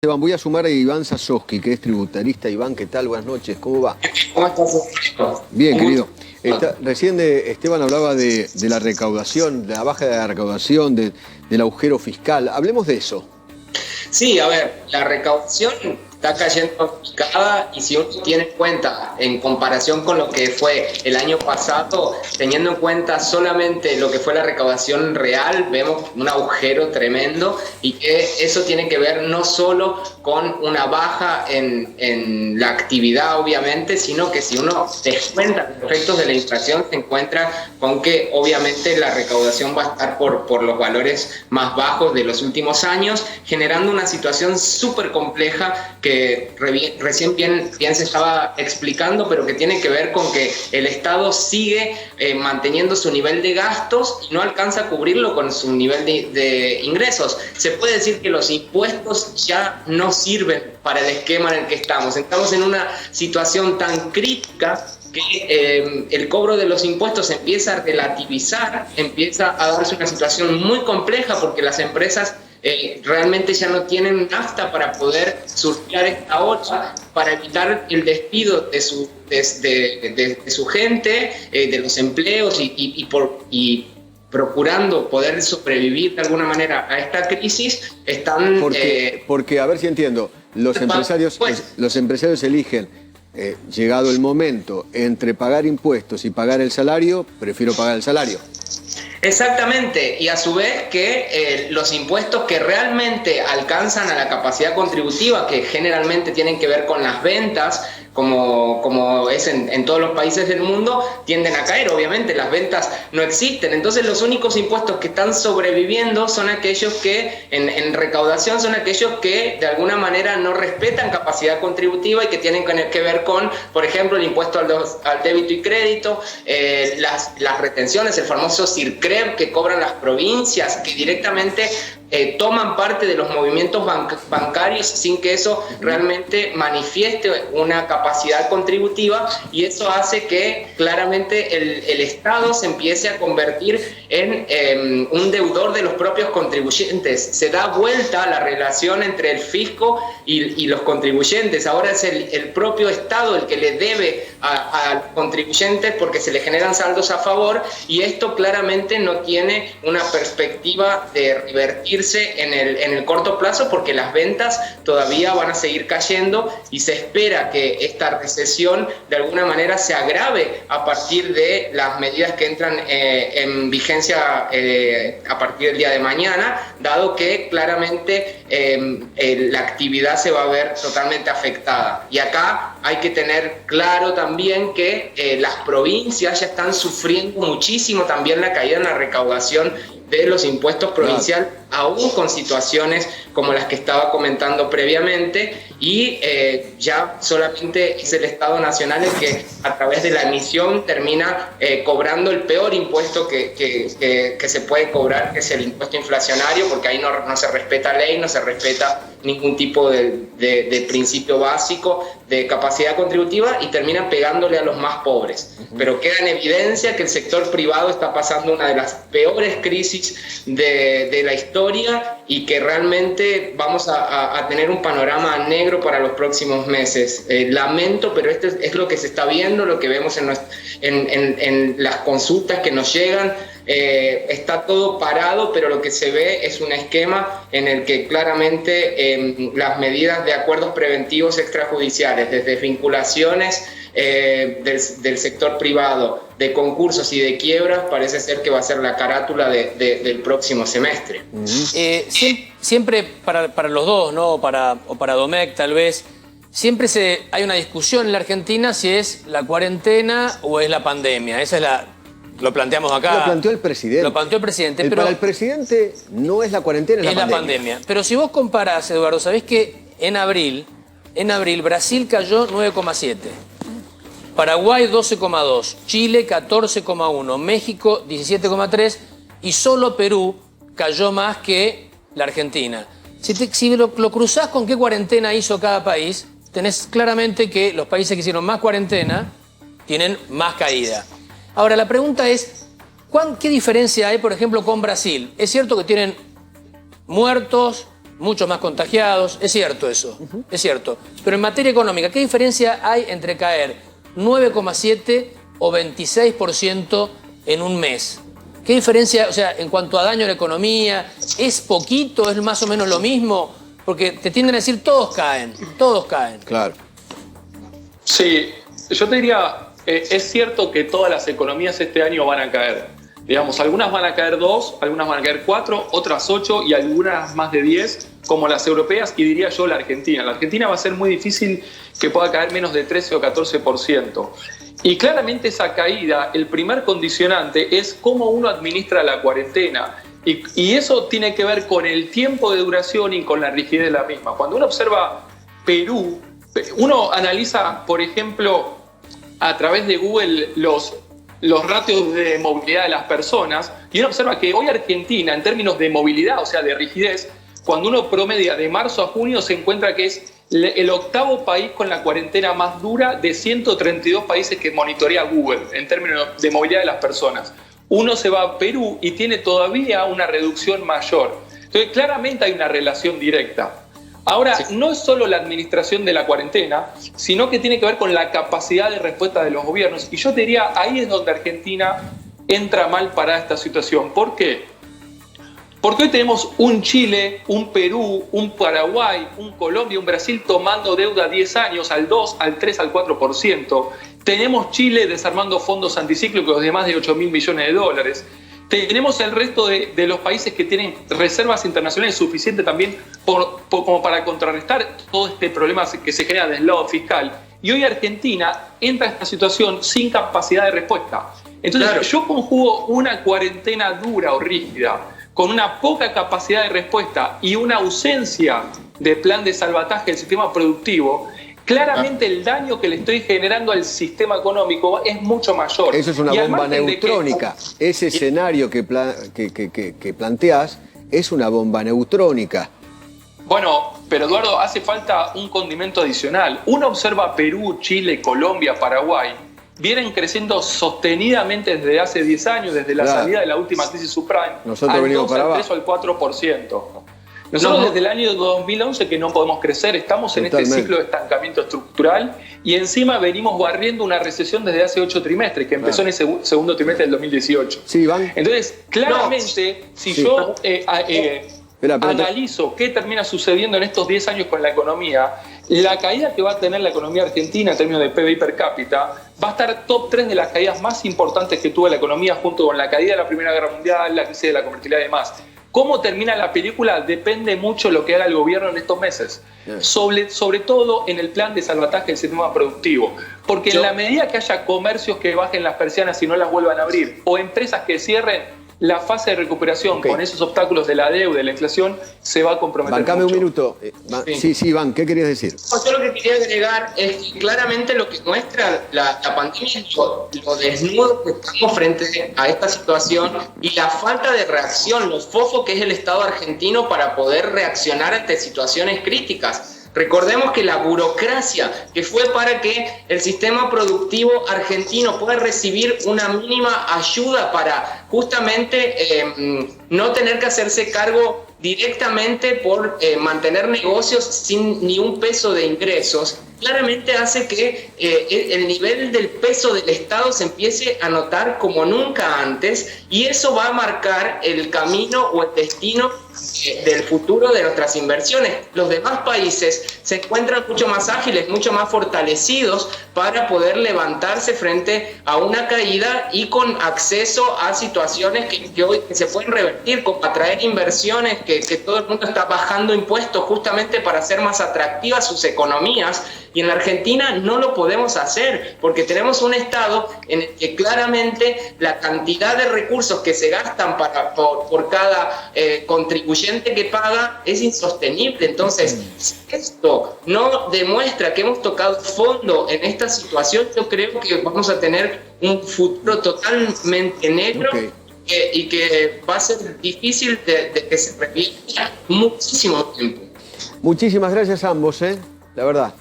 Esteban, voy a sumar a Iván Zasowski, que es tributarista. Iván, ¿qué tal? Buenas noches, ¿cómo va? ¿Cómo estás? Bien, querido. Recién Esteban hablaba de la recaudación, de la baja de la recaudación, del agujero fiscal. Hablemos de eso. Sí, a ver, la recaudación está cayendo picada y si uno tiene en cuenta, en comparación con lo que fue el año pasado, teniendo en cuenta solamente lo que fue la recaudación real, vemos un agujero tremendo y que eso tiene que ver no solo con una baja en la actividad, obviamente, sino que si uno descuenta los efectos de la inflación, se encuentra con que obviamente la recaudación va a estar por los valores más bajos de los últimos años, generando una situación súper compleja que recién bien se estaba explicando, pero que tiene que ver con que el Estado sigue manteniendo su nivel de gastos y no alcanza a cubrirlo con su nivel de ingresos. Se puede decir que los impuestos ya no sirven para el esquema en el que estamos. Estamos en una situación tan crítica que el cobro de los impuestos empieza a relativizar, empieza a darse una situación muy compleja porque las empresas realmente ya no tienen nafta para poder surfear esta ola, para evitar el despido de su gente, de los empleos y procurando poder sobrevivir de alguna manera a esta crisis, están... Porque a ver si entiendo, los empresarios eligen, llegado el momento, entre pagar impuestos y pagar el salario, prefiero pagar el salario. Exactamente, y a su vez que los impuestos que realmente alcanzan a la capacidad contributiva, que generalmente tienen que ver con las ventas, como es en todos los países del mundo, tienden a caer. Obviamente las ventas no existen, entonces los únicos impuestos que están sobreviviendo son aquellos que en recaudación son aquellos que de alguna manera no respetan capacidad contributiva y que tienen que ver con, por ejemplo, el impuesto al débito y crédito, las retenciones, el famoso CIRCREV que cobran las provincias, que directamente toman parte de los movimientos bancarios sin que eso realmente manifieste una capacidad contributiva, y eso hace que claramente el Estado se empiece a convertir en un deudor de los propios contribuyentes. Se da vuelta la relación entre el fisco y los contribuyentes. Ahora es el propio Estado el que le debe a los contribuyentes porque se le generan saldos a favor, y esto claramente no tiene una perspectiva de revertir en el corto plazo, porque las ventas todavía van a seguir cayendo y se espera que esta recesión de alguna manera se agrave a partir de las medidas que entran en vigencia a partir del día de mañana, dado que claramente la actividad se va a ver totalmente afectada. Y acá hay que tener claro también que las provincias ya están sufriendo muchísimo también la caída en la recaudación de los impuestos provinciales, aún con situaciones como las que estaba comentando previamente, y ya solamente es el Estado Nacional el que a través de la emisión termina cobrando el peor impuesto que se puede cobrar, que es el impuesto inflacionario, porque ahí no se respeta ley, no se respeta ningún tipo de principio básico de capacidad contributiva, y termina pegándole a los más pobres. Pero queda en evidencia que el sector privado está pasando una de las peores crisis de la historia, y que realmente vamos a tener un panorama negro para los próximos meses. Lamento, pero esto es lo que se está viendo, lo que vemos en las consultas que nos llegan. Está todo parado, pero lo que se ve es un esquema en el que claramente las medidas de acuerdos preventivos extrajudiciales, desde vinculaciones del sector privado, de concursos y de quiebras, parece ser que va a ser la carátula del próximo semestre. Siempre para los dos, ¿no? O para Domecq tal vez, siempre hay una discusión en la Argentina si es la cuarentena o es la pandemia. Esa es lo planteamos acá. Lo planteó el presidente. Lo planteó el presidente. Pero para el presidente no es la cuarentena, es la pandemia. Pero si vos comparás, Eduardo, ¿sabés que en abril Brasil cayó 9,7%? Paraguay 12,2%, Chile 14,1%, México 17,3%, y solo Perú cayó más que la Argentina. Si lo cruzás con qué cuarentena hizo cada país, tenés claramente que los países que hicieron más cuarentena tienen más caída. Ahora, la pregunta es, ¿qué diferencia hay, por ejemplo, con Brasil? Es cierto que tienen muertos, muchos más contagiados. Es cierto eso, es cierto. Pero en materia económica, ¿qué diferencia hay entre caer 9,7 o 26% en un mes? ¿Qué diferencia, o sea, en cuanto a daño a la economía? ¿Es poquito? ¿Es más o menos lo mismo? Porque te tienden a decir todos caen, todos caen. Claro. Sí, yo te diría, es cierto que todas las economías este año van a caer. Digamos, algunas van a caer 2, algunas van a caer 4, otras 8 y algunas más de 10, como las europeas y diría yo la Argentina. La Argentina va a ser muy difícil que pueda caer menos de 13 o 14%. Y claramente esa caída, el primer condicionante es cómo uno administra la cuarentena. Y eso tiene que ver con el tiempo de duración y con la rigidez de la misma. Cuando uno observa Perú, uno analiza, por ejemplo, a través de Google los ratios de movilidad de las personas y uno observa que hoy Argentina, en términos de movilidad, o sea, de rigidez, cuando uno promedia de marzo a junio se encuentra que es el octavo país con la cuarentena más dura de 132 países que monitorea Google en términos de movilidad de las personas. Uno se va a Perú y tiene todavía una reducción mayor. Entonces, claramente hay una relación directa. Ahora, no es solo la administración de la cuarentena, sino que tiene que ver con la capacidad de respuesta de los gobiernos. Y yo te diría, ahí es donde Argentina entra mal para esta situación. ¿Por qué? Porque hoy tenemos un Chile, un Perú, un Paraguay, un Colombia, un Brasil tomando deuda 10 años al 2, al 3, al 4%. Tenemos Chile desarmando fondos anticíclicos de más de 8.000 millones de dólares. Tenemos el resto de los países que tienen reservas internacionales suficientes también como para contrarrestar todo este problema que se genera del lado fiscal. Y hoy Argentina entra a esta situación sin capacidad de respuesta. Entonces, claro, yo conjugo una cuarentena dura o rígida con una poca capacidad de respuesta y una ausencia de plan de salvataje del sistema productivo. Claramente el daño que le estoy generando al sistema económico es mucho mayor. Eso es una bomba neutrónica. Ese escenario que planteás es una bomba neutrónica. Bueno, pero Eduardo, hace falta un condimento adicional. Uno observa Perú, Chile, Colombia, Paraguay. Vienen creciendo sostenidamente desde hace 10 años, desde la salida de la última crisis subprime. Nosotros venimos para abajo. Al 3 o al 4%. Nosotros desde el año 2011 que no podemos crecer, estamos en este ciclo de estancamiento estructural y encima venimos barriendo una recesión desde hace 8 trimestres, que empezó en el segundo trimestre del 2018. Sí, Iván. Entonces, claramente, si yo analizo qué termina sucediendo en estos 10 años con la economía, la caída que va a tener la economía argentina en términos de PBI per cápita va a estar top 3 de las caídas más importantes que tuvo la economía junto con la caída de la Primera Guerra Mundial, la crisis de la convertibilidad y demás. Cómo termina la película depende mucho de lo que haga el gobierno en estos meses, sobre todo en el plan de salvataje del sistema productivo, porque en la medida que haya comercios que bajen las persianas y no las vuelvan a abrir, o empresas que cierren, la fase de recuperación con esos obstáculos de la deuda, de la inflación, se va a comprometer. Bancame mucho. Un minuto. Sí, Iván, ¿qué querías decir? Yo lo que quería agregar es que claramente lo que muestra la pandemia es lo desnudo que estamos frente a esta situación y la falta de reacción, lo fofo que es el Estado argentino para poder reaccionar ante situaciones críticas. Recordemos que la burocracia que fue para que el sistema productivo argentino pueda recibir una mínima ayuda para justamente no tener que hacerse cargo directamente por mantener negocios sin ni un peso de ingresos, claramente hace que el nivel del peso del Estado se empiece a notar como nunca antes y eso va a marcar el camino o el destino del futuro de nuestras inversiones. Los demás países se encuentran mucho más ágiles, mucho más fortalecidos para poder levantarse frente a una caída y con acceso a situaciones que hoy se pueden revertir, como atraer inversiones, que todo el mundo está bajando impuestos justamente para hacer más atractivas sus economías. Y en la Argentina no lo podemos hacer porque tenemos un Estado en el que claramente la cantidad de recursos que se gastan por cada contribuyente que paga es insostenible. Entonces, si esto no demuestra que hemos tocado fondo en esta situación, yo creo que vamos a tener un futuro totalmente negro. Y que va a ser difícil de que se repita muchísimo tiempo. Muchísimas gracias a ambos, la verdad.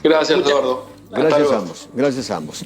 Gracias, Eduardo. Gracias a ambos.